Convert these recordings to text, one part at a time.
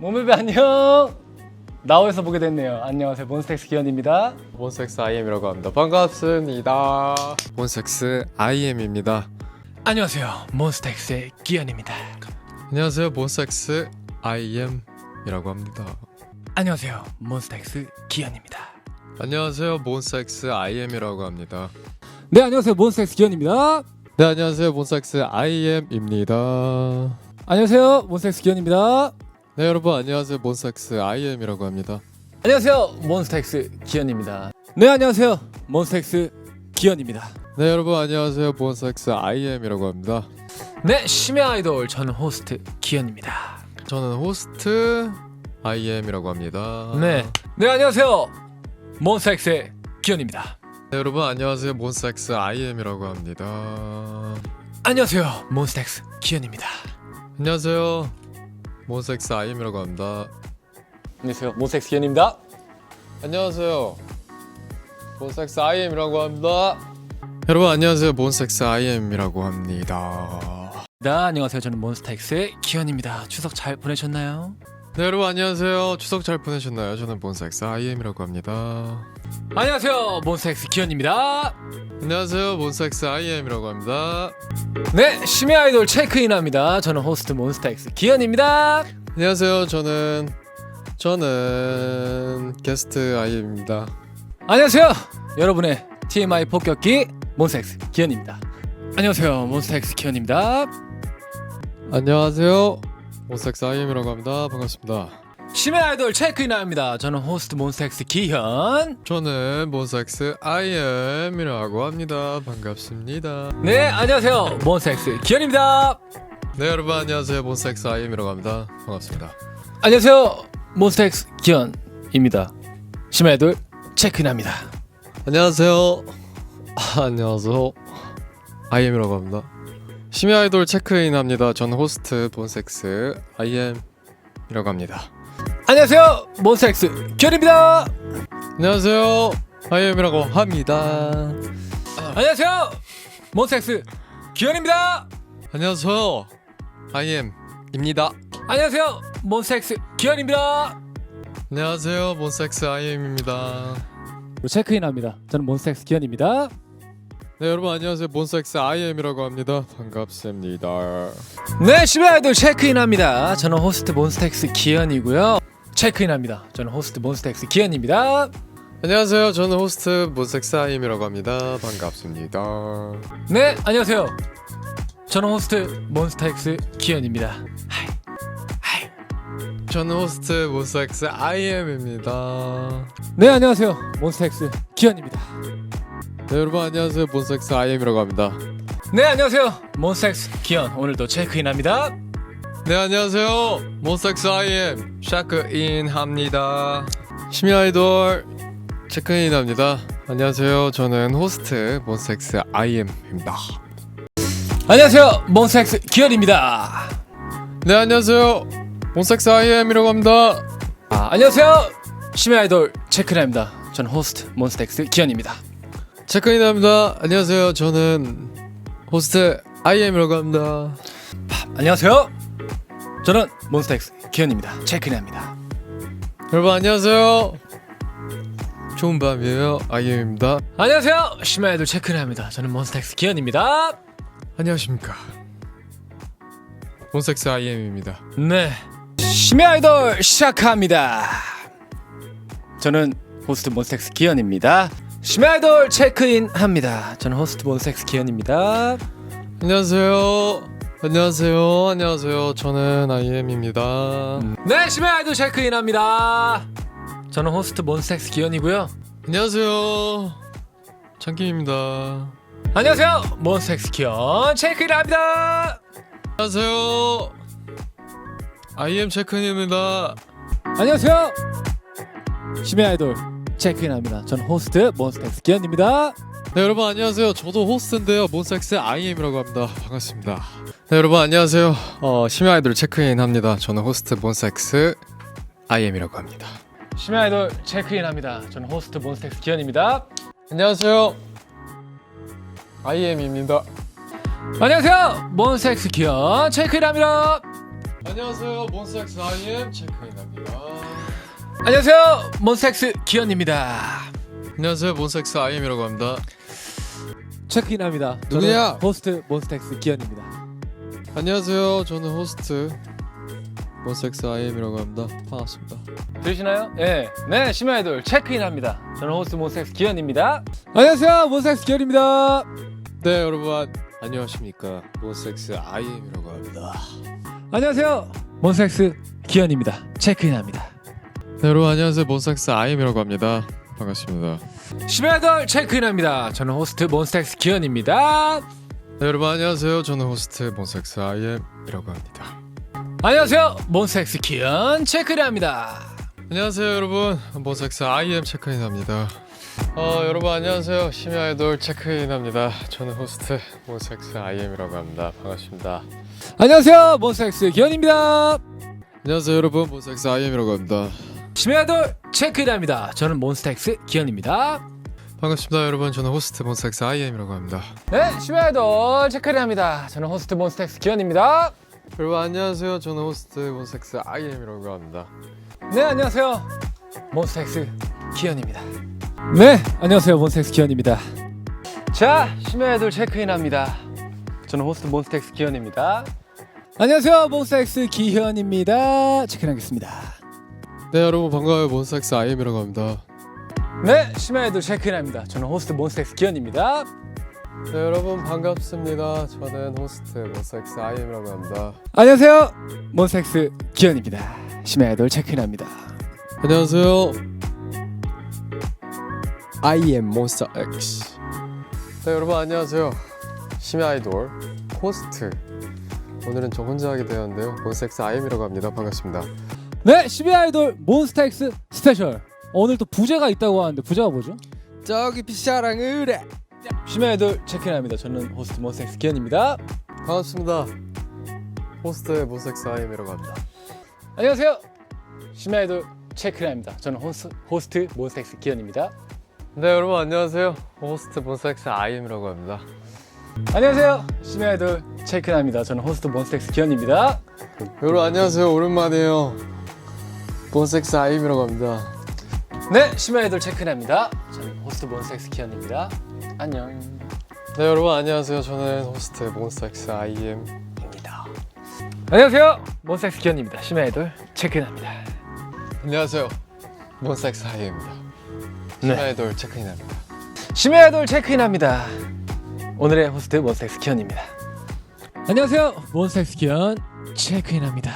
모메베 안녕. 나오에서 보게 됐네요. 안녕하세요, 몬스타엑스 기현입니다. 몬스타엑스 IM이라고 합니다. 반갑습니다. 몬스타엑스 IM입니다. 안녕하세요, 몬스타엑스의 기현입니다. 안녕하세요, 몬스타엑스 IM이라고 합니다. 안녕하세요, 몬스타엑스 기현입니다. 안녕하세요, 몬스타엑스 IM이라고 합니다. 네, 안녕하세요, 몬스타엑스 기현입니다. 네, 안녕하세요, 몬스타엑스 IM입니다. 안녕하세요, 몬스타엑스 기현입니다. 네, 여러분 안녕하세요, 몬스타엑스 IM이라고 합니다. 안녕하세요, 몬스타엑스 기현입니다. 네, 안녕하세요, 몬스타엑스 기현입니다. 네, 여러분 안녕하세요, 몬스타엑스 IM이라고 합니다. 네, 심야 아이돌 저는 호스트 기현입니다. 저는 호스트 IM이라고 합니다. 네, 안녕하세요, 몬스타엑스의 기현입니다. 네, 여러분 안녕하세요, 몬스타엑스 IM이라고 합니다. 안녕하세요, 몬스타엑스 기현입니다. 안녕하세요, 몬스타엑스 IM이라고 합니다. 안녕하세요, 몬스타엑스 기현입니다. 안녕하세요, 몬스타엑스 IM이라고 합니다. 여러분 안녕하세요, 몬스타엑스 IM이라고 합니다. 네, 안녕하세요, 저는 몬스타엑스의 기현입니다. 추석 잘 보내셨나요? 네, 여러분 안녕하세요, 추석 잘 보내셨나요? 저는 몬스타엑스 IM이라고 합니다. 안녕하세요, 몬스타엑스 기현입니다. 안녕하세요, 몬스타엑스 IM이라고 합니다. 네, 심야 아이돌 체크인합니다. 저는 호스트 몬스타엑스 기현입니다. 안녕하세요, 저는 게스트 IM입니다. 안녕하세요, 여러분의 TMI 폭격기 몬스타엑스 기현입니다. 안녕하세요, 몬스타엑스 기현입니다. 안녕하세요, 몬스타엑스 IM이라고 합니다. 반갑습니다. 심야 아이돌 체크인합니다. 저는 호스트 몬스타엑스 기현. 저는 몬스타엑스 IM이라고 합니다. 반갑습니다. 네, 안녕하세요, 몬스타엑스 기현입니다. 네, 여러분 안녕하세요, 몬스타엑스 IM이라고 합니다. 반갑습니다. 안녕하세요, 몬스타엑스 기현입니다. 심야 아이돌 체크인합니다. 안녕하세요. 안녕하세요, IM이라고 합니다. 심야 아이돌 체크인 합니다. 저는 호스트 몬스타엑스 IM이라고 합니다. 안녕하세요, 몬스타엑스 기현입니다. 안녕하세요, IM이라고 합니다. 안녕하세요, 몬스타엑스 기현입니다. 안녕하세요, IM입니다. 안녕하세요, 몬스타엑스 기현입니다. 안녕하세요, 몬스타엑스 IM입니다. 체크인합니다. 저는 몬스타엑스 기현입니다. 네, 여러분 안녕하세요, 몬스타엑스 IM이라고 합니다. 반갑습니다. 네, 심야 아이돌 체크인합니다. 저는 호스트 몬스타엑스 기현이고요. 체크인합니다. 저는 호스트 몬스타엑스 기현입니다. 안녕하세요, 저는 호스트 몬스타엑스 IM이라고 합니다. 반갑습니다. 네, 안녕하세요, 저는 호스트 몬스타엑스 기현입니다. 하이. 저는 호스트 몬스타엑스 IM입니다. 네, 안녕하세요, 몬스타엑스 기현입니다. 네, 여러분 안녕하세요, 몬스타엑스 IM이라고 합니다. 네, 안녕하세요, 몬스타엑스 기현. 오늘도 체크인합니다. 네, 안녕하세요, 몬스타엑스 IM 샤크인 합니다. 심야 아이돌 체크인 합니다. 안녕하세요, 저는 호스트 몬스타엑스 IM입니다. 안녕하세요, 몬스타엑스 기현입니다. 네, 안녕하세요, 몬스타엑스 IM이라고 합니다. 안녕하세요, 심야 아이돌 체크인합니다. 저는 호스트 몬스타엑스 기현입니다. 체크인 합니다. 안녕하세요, 저는 호스트 IM이라고 합니다. 안녕하세요, 저는 몬스타엑스 기현입니다. 체크인합니다. 여러분 안녕하세요, 좋은 밤이에요, IM입니다. 안녕하세요, 심야 아이돌 체크인합니다. 저는 몬스타엑스 기현입니다. 안녕하십니까, 몬스타엑스 IM입니다. 네, 심야 아이돌 시작합니다. 저는 호스트 몬스타엑스 기현입니다. 심야 아이돌 체크인합니다. 저는 호스트 몬스타엑스 기현입니다. 안녕하세요, 저는 IM입니다. 네, 심야 아이돌 체크인합니다. 저는 호스트 몬스타엑스 기현이고요. 안녕하세요, 창킴입니다. 안녕하세요, 몬스타엑스 기현 체크인합니다. 안녕하세요, IM 체크인입니다. 안녕하세요, 심야 아이돌 체크인합니다. 저는 호스트 몬스타엑스 기현입니다. 네, 여러분 안녕하세요, 저도 호스트인데요, 몬스타엑스 IM이라고 합니다. 반갑습니다. 네, 여러분 안녕하세요, 심야 아이돌 체크인 합니다. 저는 호스트 몬스타엑스 IM이라고 합니다. 심야 아이돌 체크인합니다. 저는 호스트 몬스타엑스 기현입니다. 안녕하세요, IM입니다. 안녕하세요, 몬스타엑스 기현 체크인합니다. 안녕하세요, 몬스타엑스 IM 체크인합니다. 안녕하세요, 몬스타엑스 기현입니다. 안녕하세요, 몬스타엑스 IM이라고 합니다. 체크인합니다. 누구냐? 저는 호스트 몬스타엑스 기현입니다. 안녕하세요, 저는 호스트 몬스타엑스 IM이라고 합니다. 반갑습니다. 들으시나요? 예. 네, 심야 아이돌 체크인합니다. 저는 호스트 몬스타엑스 기현입니다. 안녕하세요, 몬스타엑스 기현입니다. 네, 여러분 안녕하십니까? 몬스타엑스 IM이라고 합니다. 안녕하세요, 몬스타엑스 기현입니다. 체크인합니다. 네, 여러분 안녕하세요, 몬스타엑스 IM이라고 합니다. 반갑습니다. 심야 아이돌 체크인합니다. 저는 호스트 몬스타엑스 기현입니다. 네, 여러분 안녕하세요, 저는 호스트 몬스타엑스 IM이라고 합니다. 안녕하세요, 몬스타엑스 기현 체크인합니다. 안녕하세요, 여러분 몬스타엑스 IM 체크인합니다. 여러분 안녕하세요, 심야 아이돌 체크인합니다. 저는 호스트 몬스타엑스 IM이라고 합니다. 반갑습니다. 안녕하세요, 몬스타엑스 기현입니다. 안녕하세요, 여러분 몬스타엑스 IM이라고 합니다. 심야 아이돌 체크인합니다. 저는 몬스타엑스 기현입니다. 반갑습니다, 여러분. 저는 호스트 몬스타엑스 IM이라고 합니다. 네, 심야 아이돌 체크인합니다. 저는 호스트 몬스타엑스 기현입니다. 여러분 안녕하세요, 저는 호스트 몬스타엑스 IM이라고 합니다. 네, 안녕하세요, 몬스타엑스 기현입니다. 네, 안녕하세요, 몬스타엑스 기현입니다. 자, 심야 아이돌 체크인합니다. 저는 호스트 몬스타엑스 기현입니다. 안녕하세요, 몬스타엑스 기현입니다. 체크인하겠습니다. 네, 여러분 반가워요, 몬스타엑스 IM이라고 합니다. 네, 심야 아이돌 체크인합니다. 저는 호스트 몬스타엑스 기현입니다. 네, 여러분 반갑습니다. 저는 호스트 몬스타엑스 IM이라고 합니다. 안녕하세요, 몬스타엑스 기현입니다. 심야 아이돌 체크인합니다. 안녕하세요, IM 몬스타엑스. 네, 여러분 안녕하세요, 심야 아이돌 호스트. 오늘은 저 혼자 하게 되었는데요, 몬스타엑스 IM이라고 합니다. 반갑습니다. 네, 심야 아이돌 몬스타엑스 스페셜. 오늘 또 부제가 있다고 하는데 부제가 뭐죠? 저기 빛사랑을 해. 심야 아이돌 체크인합니다. 저는 호스트 몬스타엑스 기현입니다. 반갑습니다, 호스트 몬스타엑스 IM이라고 합니다. 안녕하세요, 심야 아이돌 체크인합니다. 저는 호스트 몬스타엑스 기현입니다. 네, 여러분 안녕하세요, 호스트 몬스타엑스 IM이라고 합니다. 안녕하세요, 심야 아이돌 체크인합니다. 저는 호스트 몬스타엑스 기현입니다. 여러분 안녕하세요, 오랜만이에요, 몬스타엑스 IM이라고 합니다. 네, 심야 아이돌 체크인합니다. 저는 호스트 몬스타엑스 기현입니다. 안녕. 네, 여러분 안녕하세요, 저는 호스트 몬스타엑스 IM입니다. 안녕하세요, 몬스타엑스 기현입니다. 심야 아이돌 체크인합니다. 안녕하세요, 몬스타엑스 IM입니다. 네. 심야 아이돌 체크인합니다. 심야 아이돌 체크인합니다. 오늘의 호스트 몬스타엑스 기현입니다. 안녕하세요, 몬스타엑스 기현 체크인합니다.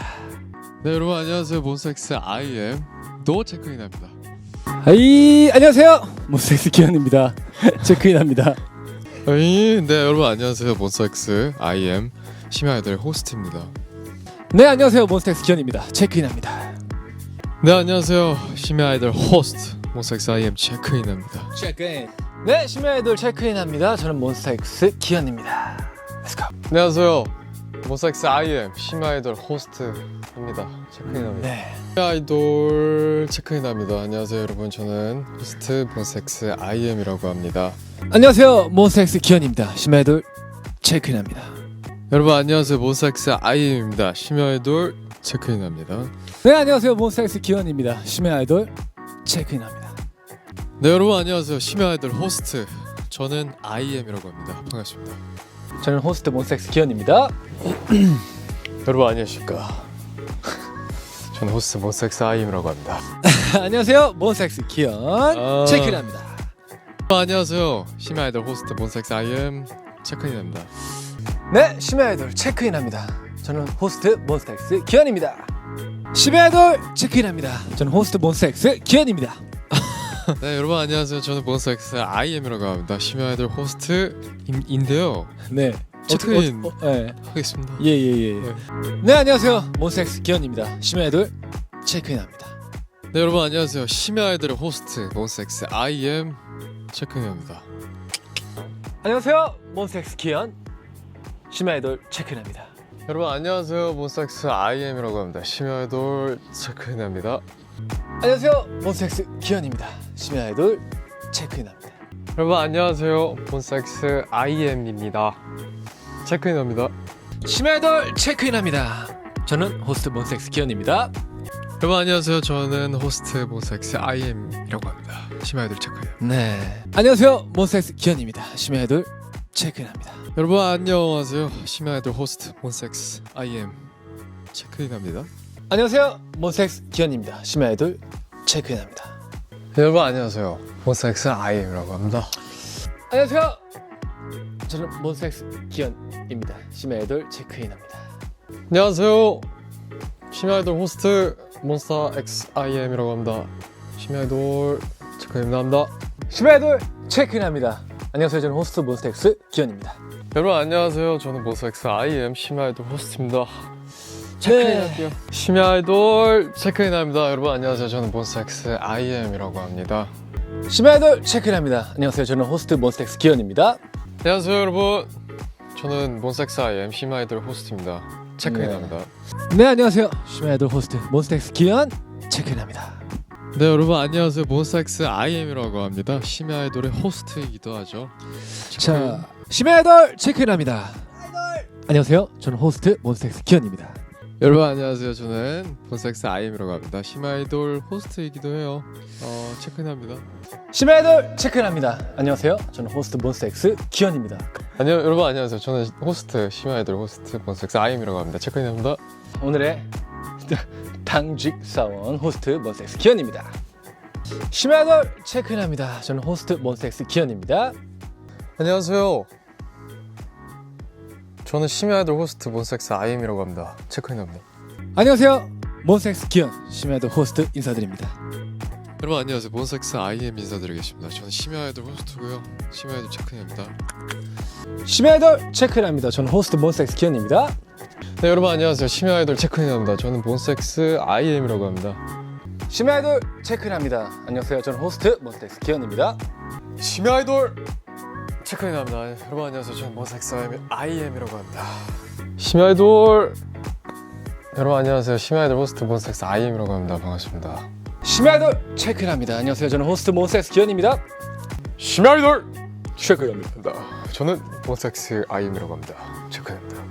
네, 여러분 안녕하세요, 몬스타엑스 IM도 체크인합니다. 안녕하세요, 몬스타엑스 기현입니다. 체크인합니다. 네, 여러분 안녕하세요, 몬스타엑스 IM 심야 아이돌 호스트입니다. 네, 안녕하세요, 몬스타엑스 기현입니다. 체크인합니다. 네, 안녕하세요, 심야 아이돌 호스트 몬스타엑스 IM 체크인합니다. 체크인. 네, 심야 아이돌 체크인합니다. 저는 몬스타엑스 기현입니다. Let's go. 안녕하세요, 몬스타엑스 IM 심야 아이돌 호스트입니다. 체크인합니다. 네. 심야 아이돌 체크인합니다. 안녕하세요, 여러분. 저는 호스트 몬스타엑스 IM이라고 합니다. 안녕하세요, 몬스타엑스 기현입니다. 심야 아이돌 체크인합니다. 여러분 안녕하세요, 몬스타엑스 IM입니다. 심야 아이돌 체크인합니다. 네, 안녕하세요, 몬스타엑스 기현입니다. 심야 아이돌 체크인합니다. 네, 여러분 안녕하세요, 심야 아이돌 호스트 저는 IM이라고 합니다. 반갑습니다. 저는 호스트 몬스타엑스 기현입니다. 여러분 안녕하십니까? 저는 호스트 몬스타엑스 IM이라고 합니다. 안녕하세요, 몬스타엑스 기현 체크인합니다. 안녕하세요, 심야 아이돌 호스트 몬스타엑스 IM 체크인합니다. 네, 심야 아이돌 체크인합니다. 저는 호스트 몬스타엑스 기현입니다. 심야 아이돌 체크인합니다. 저는 호스트 몬스타엑스 기현입니다. 네, 여러분 안녕하세요, 저는 몬스타엑스 IM이라고 합니다. 심야 아이돌 호스트인데요, 네, 체크인 네. 하겠습니다. 예. 네, 안녕하세요, 몬스타엑스 기현입니다. 심야 아이돌 체크인합니다. 네, 여러분 안녕하세요, 심야 아이돌 호스트 몬스타엑스 IM 체크인합니다. 안녕하세요, 몬스타엑스 기현 심야 아이돌 체크인합니다. 여러분 안녕하세요, 몬스타엑스 IM이라고 합니다. 심야 아이돌 체크인합니다. 안녕하세요, 몬스타엑스 기현입니다. 심야 아이돌 체크인합니다. 여러분 안녕하세요, 몬스타엑스 IM입니다. 체크인합니다. 심야 아이돌 체크인합니다. 저는 호스트 몬스타엑스 기현입니다. 여러분 안녕하세요. 저는 호스트 몬스타엑스 IM이라고 합니다. 심야 아이돌 체크인. 네, 안녕하세요. 몬스타엑스 기현입니다. 심야 아이돌 체크인합니다. 여러분 안녕하세요. 심야 아이돌 호스트 몬스타엑스 IM 체크인합니다. 안녕하세요. 몬스타엑스 기현입니다. 심야 아이돌 체크인합니다. 여러분 안녕하세요. 몬스타엑스 IM이라고 합니다. 안녕하세요. 저는 몬스타엑스 기현입니다. 심야 아이돌 체크인합니다. 안녕하세요. 심야 아이돌 호스트 몬스타엑스 IM이라고 합니다. 심야 아이돌 체크인합니다. 심야 아이돌 체크인합니다. 안녕하세요. 저는 호스트 몬스타엑스 기현입니다. 여러분 안녕하세요. 저는 몬스타엑스 IM 심야 아이돌 호스트입니다. 체크인할게요. 심야 아이돌 체크인합니다. 여러분 안녕하세요. 저는 몬스타엑스 IM이라고 합니다. 심야 아이돌 체크인합니다. 안녕하세요. 저는 호스트 몬스타엑스 기현입니다. 안녕하세요 여러분. 저는 몬스타엑스 IM 심야 아이돌 호스트입니다. 체크인합니다. 네, 안녕하세요. 심야 아이돌 호스트 몬스타엑스 기현 체크인합니다. 네 여러분 안녕하세요. 몬스타엑스 IM이라고 합니다. 심야 아이돌의 호스트이기도 하죠. 자, 심야 아이돌 체크인합니다. 안녕하세요. 저는 호스트 몬스타엑스 기현입니다. 여러분 안녕하세요. 저는 몬스타엑스 IM이라고 합니다. 심야 아이돌 호스트이기도 해요. 체크인합니다. 심야 아이돌 체크인합니다. 안녕하세요. 저는 호스트 몬스타엑스 기현입니다. 여러분 안녕하세요. 저는 호스트 심야 아이돌 호스트 몬스타엑스 IM이라고 합니다. 체크인합니다. 오늘의 당직 사원 호스트 몬스타엑스 기현입니다. 심야 아이돌 체크인합니다. 저는 호스트 몬스타엑스 기현입니다. 안녕하세요. 저는 심야 아이돌 호스트 몬스타엑스 IM이라고 합니다. 체크인합니다. 안녕하세요. 몬스타엑스 기현 심야 아이돌 호스트 인사드립니다. 여러분 안녕하세요. 몬스타엑스 IM 인사드리겠습니다. 저는 심야 아이돌 호스트고요. 심야 아이돌 체크인합니다. 심야 아이돌 체크인합니다. 저는 호스트 몬스타엑스 기현입니다. 네 여러분 안녕하세요. 심야 아이돌 체크인합니다. 저는 몬스타엑스 IM이라고 합니다. 심야 아이돌 체크인합니다. 안녕하세요. 저는 호스트 몬스타엑스 기현입니다. 심야 아이돌 체크인합니다. 여러분 안녕하세요. 저는 몬스타엑스 IM이라고 합니다. 심야 아이돌 여러분 안녕하세요. 심야 아이돌 호스트 몬스타엑스 IM이라고 합니다. 반갑습니다. 심야 아이돌 체크인합니다. 안녕하세요. 저는 호스트 몬스타엑스 기현입니다. 심야 아이돌 체크인합니다. 저는 몬스타엑스 IM이라고 합니다. 체크인합니다.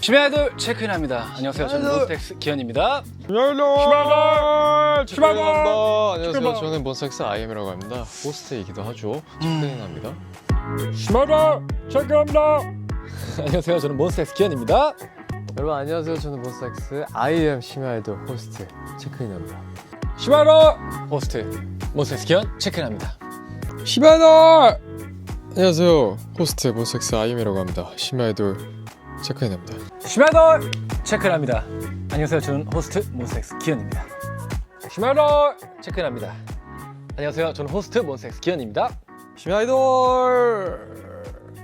심야 아이돌 체크인합니다. 안녕하세요. 저는 몬스타엑스 기현입니다. 심야 아이돌 체크인합니다. 안녕하세요. 저는 몬스타엑스 IM이라고 합니다. 호스트이기도 하죠. 체크인합니다. 심야 아이돌 체크인합니다. 안녕하세요. 저는 몬스타엑스 기현입니다. 여러분 안녕하세요. 저는 몬스타엑스 IM 심야 아이돌 호스트 체크인합니다. 심야 아이돌 호스트 몬스타엑스 기현 체크인합니다. 심야 아이돌 안녕하세요. 호스트 몬스타엑스 IM이라고 합니다. 심야 아이돌 체크인합니다. 심야 아이돌 체크인합니다. 안녕하세요. 저는 호스트 몬스타엑스 기현입니다. 심야 아이돌 체크인합니다. 안녕하세요. 저는 호스트 몬스타엑스 기현입니다. 심야 아이돌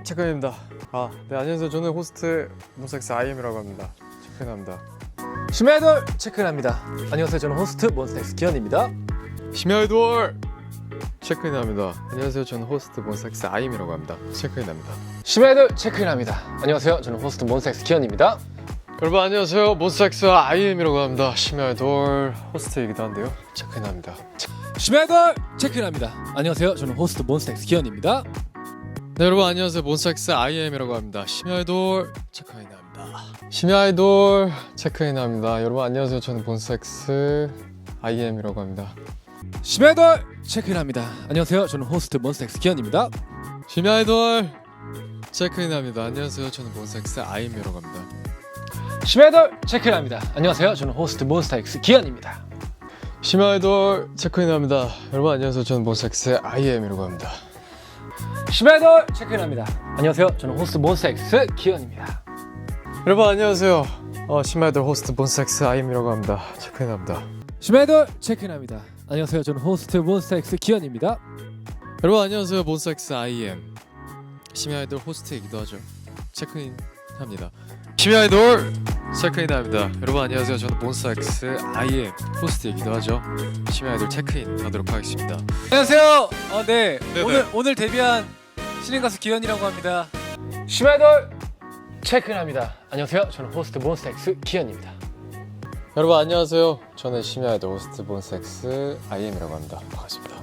체크인입니다. 네 안녕하세요. 저는 호스트 몬스타엑스 IM이라고 합니다. 체크인합니다. 심야 아이돌 체크인합니다. 안녕하세요. 저는 호스트 몬스타엑스 기현입니다. 심야 아이돌 체크인합니다. 안녕하세요. 저는 호스트 몬스타엑스 IM이라고 합니다. 체크인합니다. 심야 아이돌 체크인합니다. 안녕하세요. 저는 호스트 몬스타엑스 기현입니다. 여러분 안녕하세요. 몬스타엑스 IM이라고 합니다. 심야 아이돌 호스트이기도 한데요. 체크인합니다. 심야 아이돌 체크인합니다. 안녕하세요. 저는 호스트 몬스타엑스 기현입니다. 네 여러분 안녕하세요. 몬스타엑스 IM이라고 합니다. 심야 아이돌 체크인합니다. 심야 아이돌 체크인합니다. 여러분 안녕하세요. 저는 몬스타엑스 IM이라고 합니다. 심야 아이돌 체크인합니다. 안녕하세요. 저는 호스트 몬스타엑스 기현입니다. 심야 아이돌 체크인합니다. 안녕하세요. 저는 몬스타엑스 IM이라고 합니다. 심야 아이돌 체크인합니다. 안녕하세요. 저는 호스트 몬스타엑스 기현입니다. 심야 아이돌 체크인합니다. 여러분 안녕하세요. 저는 몬스타엑스 IM이라고 합니다. 심야 아이돌 체크인합니다. 안녕하세요. 저는 호스트 몬스타엑스 기현입니다. 여러분 안녕하세요. 심야 아이돌 호스트 몬스타엑스 IM이라고 합니다. 체크인합니다. 심야 아이돌 체크인합니다. 안녕하세요. 저는 호스트 몬스타엑스 기현입니다. 여러분 안녕하세요. 몬스타엑스 IM 심야 아이돌 호스트이기도 하죠. 체크인합니다. 심야 아이돌 체크인합니다. 여러분 안녕하세요. 저는 몬스타엑스 IM 호스트이기도 하죠. 심야 아이돌 체크인 하도록 하겠습니다. 안녕하세요. 네. 네네. 오늘 데뷔한 신인 가수 기현이라고 합니다. 심야 아이돌 체크인합니다. 안녕하세요. 저는 호스트 몬스타엑스 기현입니다. 여러분 안녕하세요. 저는 심야 아이돌 호스트 몬스타엑스 IM이라고 합니다. 반갑습니다.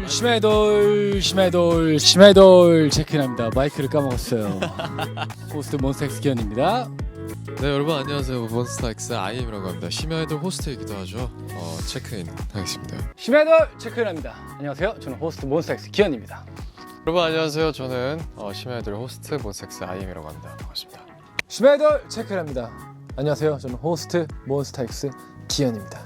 심야 아이돌 체크인합니다. 마이크를 까먹었어요. 호스트 몬스타엑스 기현입니다. 네, 여러분 안녕하세요. 몬스타엑스 IM이라고 합니다. 심야 아이돌 호스트이기도 하죠. 체크인 하겠습니다. 심야이돌 체크인합니다. 안녕하세요. 저는 호스트 몬스타엑스 기현입니다. 여러분 안녕하세요. 저는 심야 아이돌 호스트 몬스타엑스 IM이라고 합니다. 반갑습니다. 심야이돌 체크인합니다. 안녕하세요. 저는 호스트 몬스타엑스 기현입니다.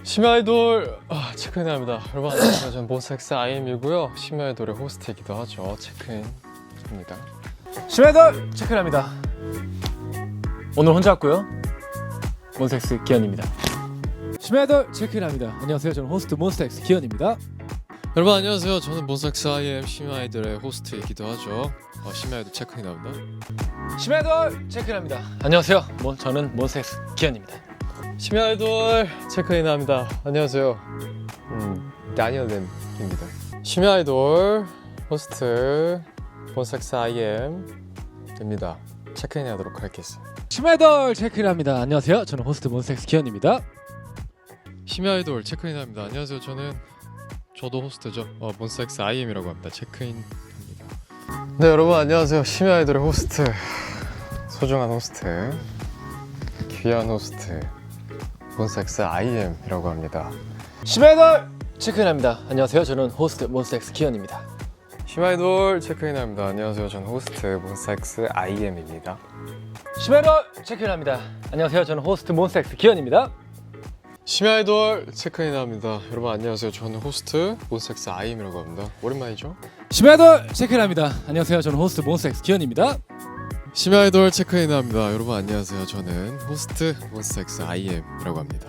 심야 아이돌 체크인합니다. 여러분 안녕하세요. 저는 몬스타엑스 IM이고요. 심야 아이돌의 호스트이기도 하죠. 체크인입니다. 심야이돌 체크인합니다. 오늘 혼자 왔고요. 몬스타엑스 기현입니다. 심야이돌 체크인합니다. 안녕하세요. 저는 호스트 몬스타엑스 기현입니다. 여러분 안녕하세요. 저는 몬스타엑스 IM 심야 아이돌의 호스트이기도 하죠. 심야 아이돌 체크인합니다. 심야이돌 체크인합니다. 안녕하세요. 저는 몬스타엑스 기현입니다. 심야 아이돌 체크인합니다. 안녕하세요. 다니엘입니다. 심야 아이돌 호스트 몬스타엑스 IM입니다. 체크인하도록 하겠습니다. 심야이돌 체크인합니다. 안녕하세요. 저는 호스트 몬스타엑스 기현입니다. 심야 아이돌 체크인합니다. 안녕하세요. 저도 호스트죠. 몬스타엑스 IM이라고 합니다. 체크인합니다. 네, 여러분 안녕하세요. 심야 아이돌의 호스트, 소중한 호스트, 귀한 호스트, 몬스타엑스 IM이라고 합니다. 심야이돌 체크인합니다. 안녕하세요. 저는 호스트 몬스타엑스 기현입니다. 심야 아이돌 체크인합니다. 안녕하세요. 저는 호스트 몬스타엑스 IM입니다. 심야이돌 체크인합니다. 안녕하세요. 저는 호스트 몬스타엑스 기현입니다. 심야 아이돌 체크인합니다. 여러분 안녕하세요. 저는 호스트 몬스타엑스 IM이라고 합니다. 오랜만이죠? 심야이돌 체크인합니다. 안녕하세요. 저는 호스트 몬스타엑스 기현입니다. 심야 아이돌 체크인합니다. 여러분 안녕하세요. 저는 호스트 몬스타엑스 IM이라고 합니다.